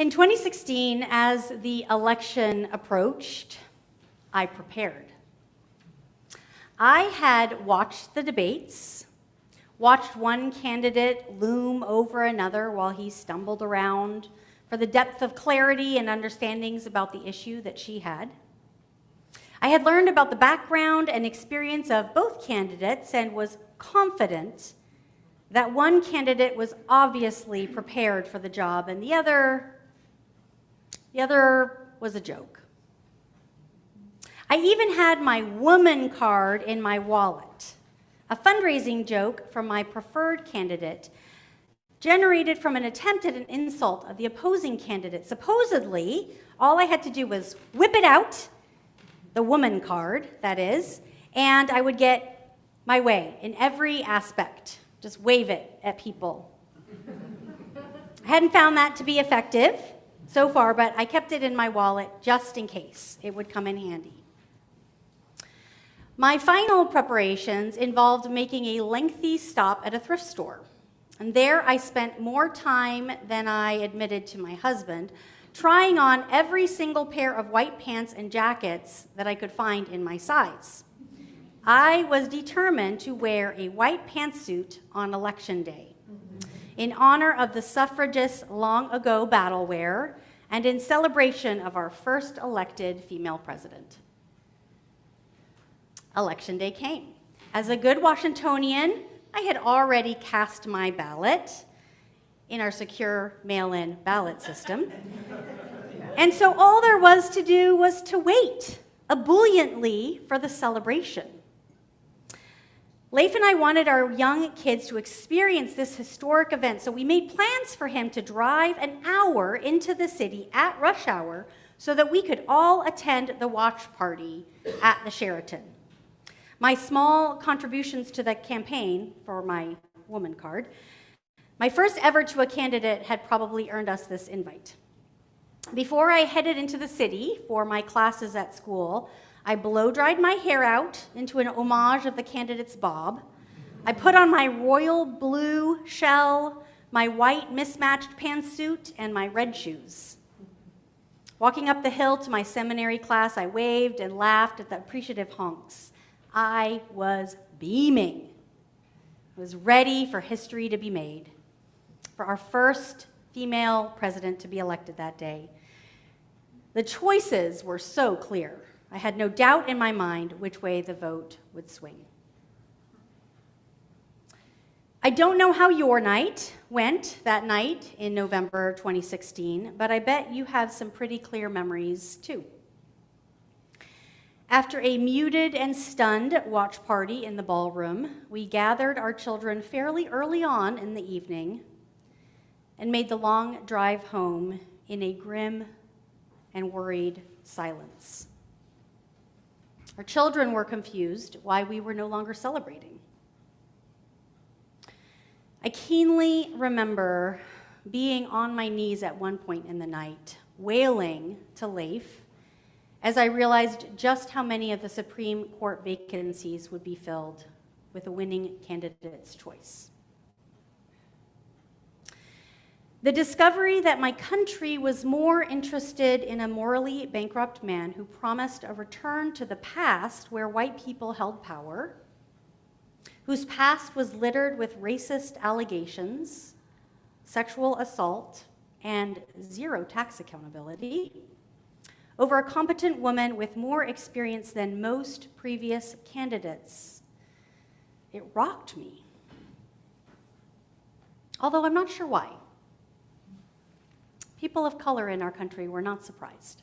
In 2016, as the election approached, I prepared. I had watched the debates, watched one candidate loom over another while he stumbled around for the depth of clarity and understandings about the issue that she had. I had learned about the background and experience of both candidates and was confident that one candidate was obviously prepared for the job and the other was a joke. I even had my woman card in my wallet, a fundraising joke from my preferred candidate, generated from an attempt at an insult of the opposing candidate. Supposedly, all I had to do was whip it out, the woman card, that is, and I would get my way in every aspect. Just wave it at people. I hadn't found that to be effective so far, but I kept it in my wallet just in case it would come in handy. My final preparations involved making a lengthy stop at a thrift store. And there I spent more time than I admitted to my husband, trying on every single pair of white pants and jackets that I could find in my size. I was determined to wear a white pantsuit on Election Day, in honor of the suffragists' long-ago battle wear and in celebration of our first elected female president. Election Day came. As a good Washingtonian, I had already cast my ballot in our secure mail-in ballot system. And so all there was to do was to wait ebulliently for the celebration. Leif and I wanted our young kids to experience this historic event, so we made plans for him to drive an hour into the city at rush hour so that we could all attend the watch party at the Sheraton. My small contributions to the campaign for my woman card, my first ever to a candidate, had probably earned us this invite. Before I headed into the city for my classes at school, I blow-dried my hair out into an homage of the candidate's bob. I put on my royal blue shell, my white mismatched pantsuit, and my red shoes. Walking up the hill to my seminary class, I waved and laughed at the appreciative honks. I was beaming. I was ready for history to be made, for our first female president to be elected that day. The choices were so clear. I had no doubt in my mind which way the vote would swing. I don't know how your night went that night in November 2016, but I bet you have some pretty clear memories too. After a muted and stunned watch party in the ballroom, we gathered our children fairly early on in the evening and made the long drive home in a grim and worried silence. Our children were confused why we were no longer celebrating. I keenly remember being on my knees at one point in the night, wailing to Leif, as I realized just how many of the Supreme Court vacancies would be filled with a winning candidate's choice. The discovery that my country was more interested in a morally bankrupt man who promised a return to the past where white people held power, whose past was littered with racist allegations, sexual assault, and zero tax accountability, over a competent woman with more experience than most previous candidates. It rocked me. Although I'm not sure why. People of color in our country were not surprised.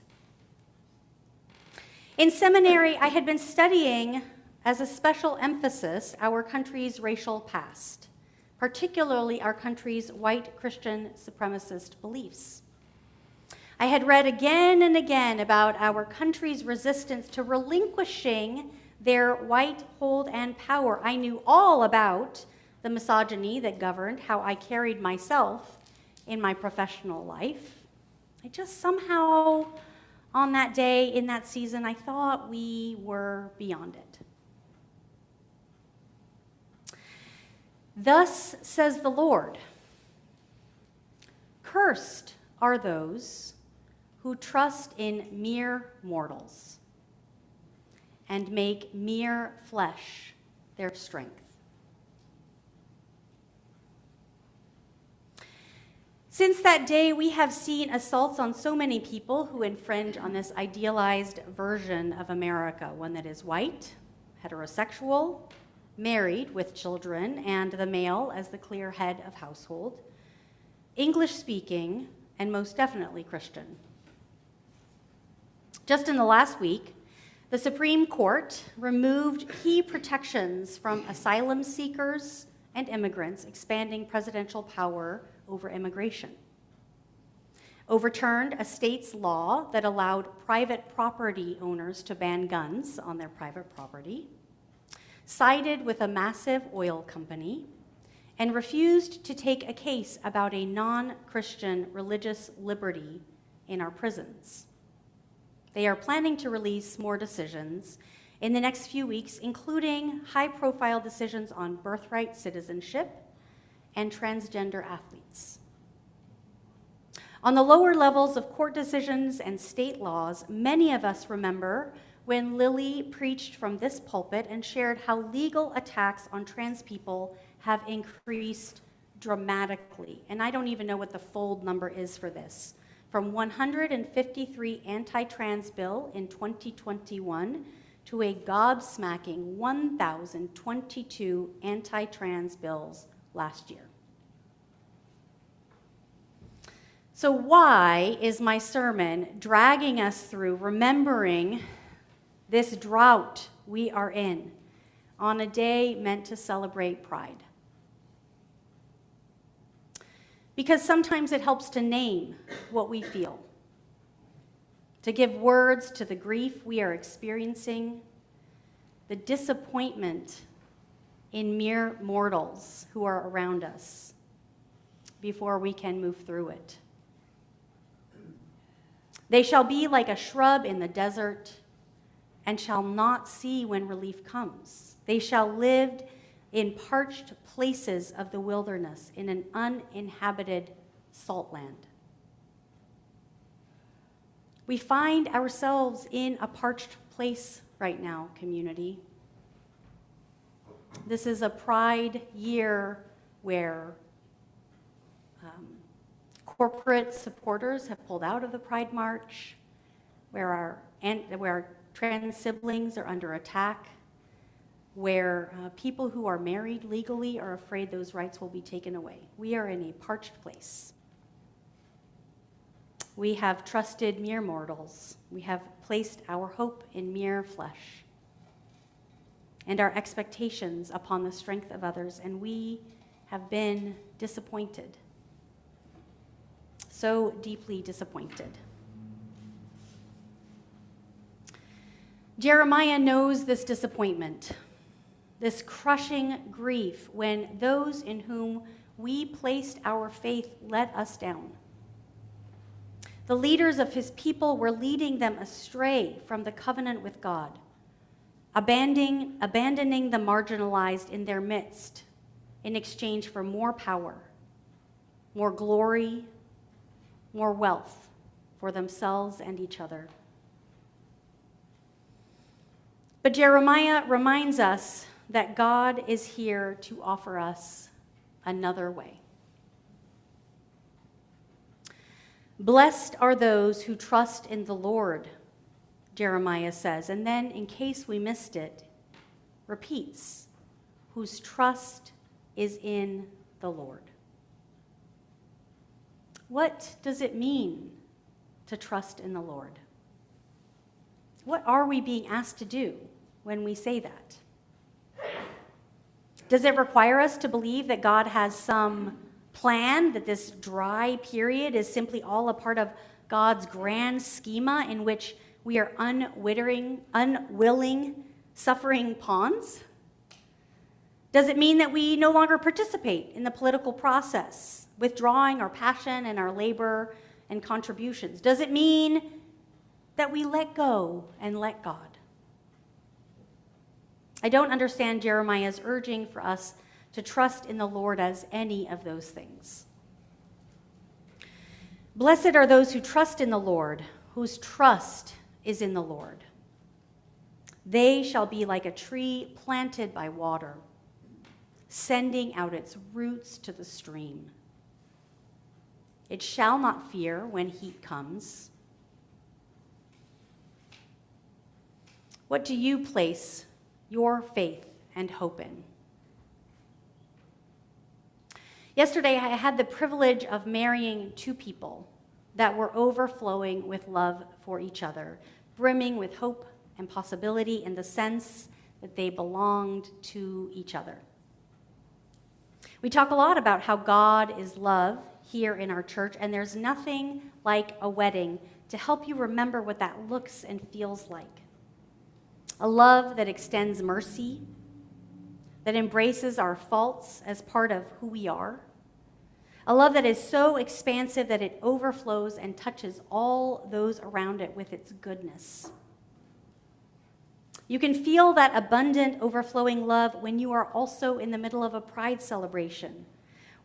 In seminary, I had been studying as a special emphasis our country's racial past, particularly our country's white Christian supremacist beliefs. I had read again and again about our country's resistance to relinquishing their white hold and power. I knew all about the misogyny that governed how I carried myself in my professional life. I just somehow, on that day, in that season, I thought we were beyond it. Thus says the Lord, "Cursed are those who trust in mere mortals and make mere flesh their strength. Since that day, we have seen assaults on so many people who infringe on this idealized version of America, one that is white, heterosexual, married with children, and the male as the clear head of household, English-speaking, and most definitely Christian. Just in the last week, the Supreme Court removed key protections from asylum seekers and immigrants, expanding presidential power over immigration. Overturned a state's law that allowed private property owners to ban guns on their private property, sided with a massive oil company, and refused to take a case about a non-Christian religious liberty in our prisons. They are planning to release more decisions in the next few weeks, including high-profile decisions on birthright citizenship and transgender athletes. On the lower levels of court decisions and state laws, many of us remember when Lily preached from this pulpit and shared how legal attacks on trans people have increased dramatically. And I don't even know what the fold number is for this. From 153 anti-trans bill in 2021 to a gobsmacking 1,022 anti-trans bills last year. So why is my sermon dragging us through remembering this drought we are in on a day meant to celebrate pride? Because sometimes it helps to name what we feel, to give words to the grief we are experiencing, the disappointment in mere mortals who are around us before we can move through it. They shall be like a shrub in the desert and shall not see when relief comes. They shall live in parched places of the wilderness, in an uninhabited salt land. We find ourselves in a parched place right now, community. This is a pride year where corporate supporters have pulled out of the Pride March, where our trans siblings are under attack, where people who are married legally are afraid those rights will be taken away. We are in a parched place. We have trusted mere mortals. We have placed our hope in mere flesh and our expectations upon the strength of others, and we have been disappointed. So deeply disappointed. Jeremiah knows this disappointment, this crushing grief when those in whom we placed our faith let us down. The leaders of his people were leading them astray from the covenant with God, abandoning the marginalized in their midst in exchange for more power, more glory, more wealth for themselves and each other. But Jeremiah reminds us that God is here to offer us another way. Blessed are those who trust in the Lord, Jeremiah says, and then, in case we missed it, repeats, whose trust is in the Lord. What does it mean to trust in the Lord? What are we being asked to do when we say that? Does it require us to believe that God has some plan, that this dry period is simply all a part of God's grand schema in which we are unwilling, suffering pawns? Does it mean that we no longer participate in the political process, withdrawing our passion and our labor and contributions? Does it mean that we let go and let God? I don't understand Jeremiah's urging for us to trust in the Lord as any of those things. Blessed are those who trust in the Lord, whose trust is in the Lord. They shall be like a tree planted by water, sending out its roots to the stream. It shall not fear when heat comes. What do you place your faith and hope in? Yesterday, I had the privilege of marrying two people that were overflowing with love for each other, brimming with hope and possibility in the sense that they belonged to each other. We talk a lot about how God is love here in our church, and there's nothing like a wedding to help you remember what that looks and feels like. A love that extends mercy, that embraces our faults as part of who we are. A love that is so expansive that it overflows and touches all those around it with its goodness. You can feel that abundant, overflowing love when you are also in the middle of a pride celebration,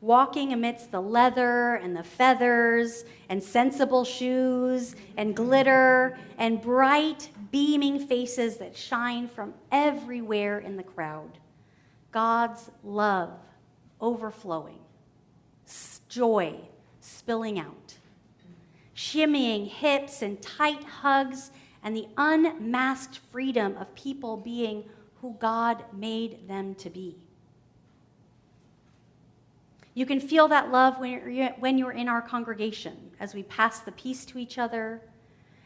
walking amidst the leather and the feathers and sensible shoes and glitter and bright, beaming faces that shine from everywhere in the crowd. God's love overflowing, joy spilling out, shimmying hips and tight hugs, and the unmasked freedom of people being who God made them to be. You can feel that love when you're in our congregation, as we pass the peace to each other,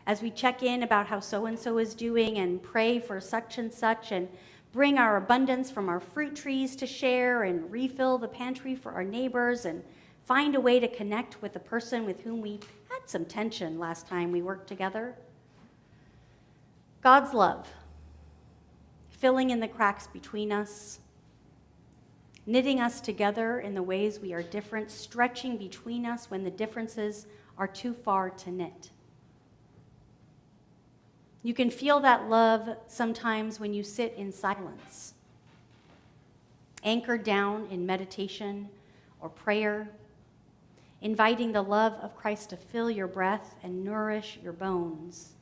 as we check in about how so-and-so is doing and pray for such and such, and bring our abundance from our fruit trees to share and refill the pantry for our neighbors and find a way to connect with the person with whom we had some tension last time we worked together. God's love, filling in the cracks between us, knitting us together in the ways we are different, stretching between us when the differences are too far to knit. You can feel that love sometimes when you sit in silence, anchored down in meditation or prayer, inviting the love of Christ to fill your breath and nourish your bones,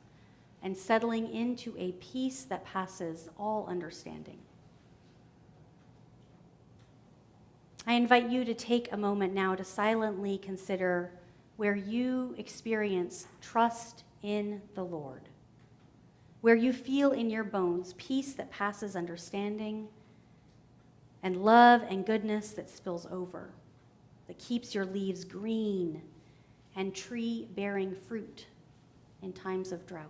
and settling into a peace that passes all understanding. I invite you to take a moment now to silently consider where you experience trust in the Lord, where you feel in your bones peace that passes understanding, and love and goodness that spills over, that keeps your leaves green and tree-bearing fruit in times of drought.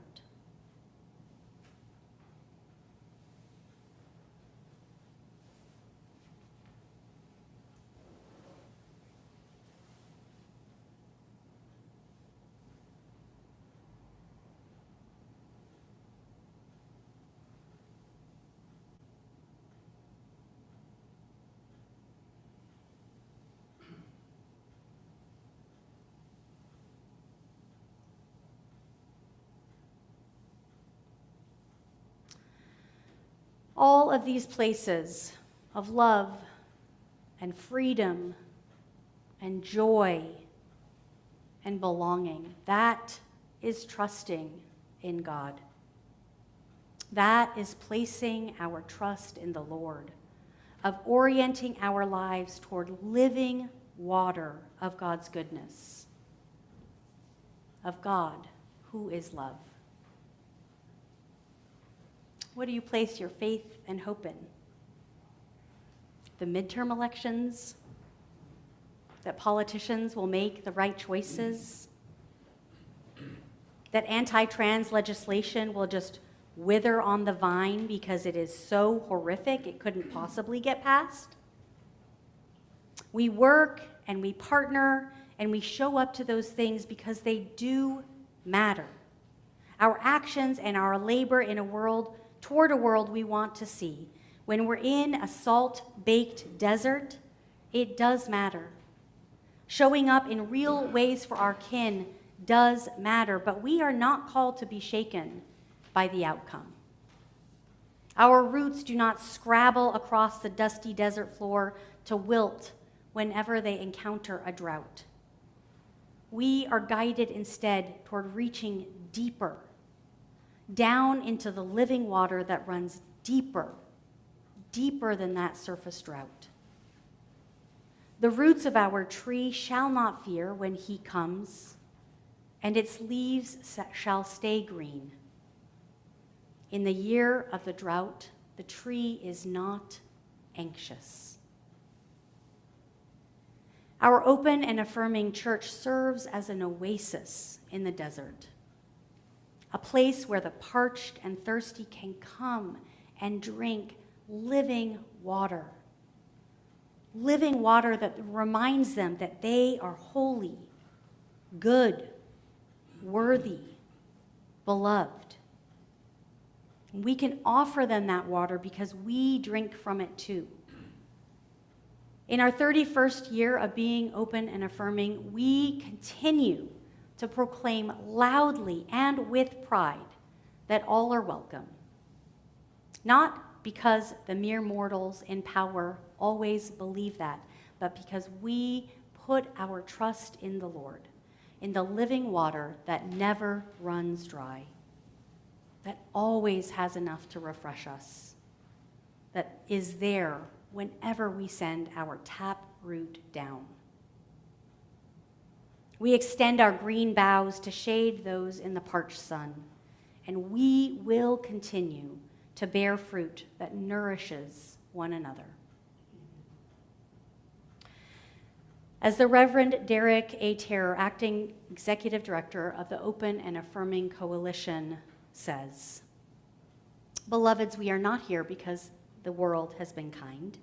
All of these places of love and freedom and joy and belonging, that is trusting in God. That is placing our trust in the Lord, of orienting our lives toward living water of God's goodness, of God who is love. What do you place your faith and hope in? The midterm elections? That politicians will make the right choices? That anti-trans legislation will just wither on the vine because it is so horrific it couldn't possibly get passed? We work and we partner and we show up to those things because they do matter. Our actions and our labor toward a world we want to see. When we're in a salt-baked desert, it does matter. Showing up in real ways for our kin does matter, but we are not called to be shaken by the outcome. Our roots do not scrabble across the dusty desert floor to wilt whenever they encounter a drought. we are guided instead toward reaching deeper, down into the living water that runs deeper, deeper than that surface drought. The roots of our tree shall not fear when he comes, and its leaves shall stay green. In the year of the drought, the tree is not anxious. Our open and affirming church serves as an oasis in the desert, a place where the parched and thirsty can come and drink living water that reminds them that they are holy, good, worthy, beloved. We can offer them that water because we drink from it too. In our 31st year of being open and affirming, we continue to proclaim loudly and with pride that all are welcome. Not because the mere mortals in power always believe that, but because we put our trust in the Lord, in the living water that never runs dry, that always has enough to refresh us, that is there whenever we send our tap root down. We extend our green boughs to shade those in the parched sun, and we will continue to bear fruit that nourishes one another. As the Reverend Derek A. Terror, acting executive director of the Open and Affirming Coalition, says, "Beloveds, we are not here because the world has been kind.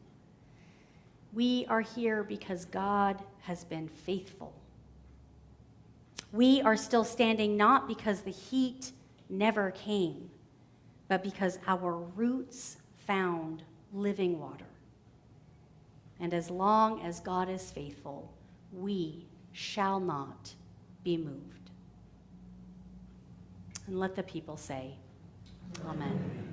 We are here because God has been faithful. We are still standing not because the heat never came, but because our roots found living water. And as long as God is faithful, we shall not be moved." And let the people say, Amen.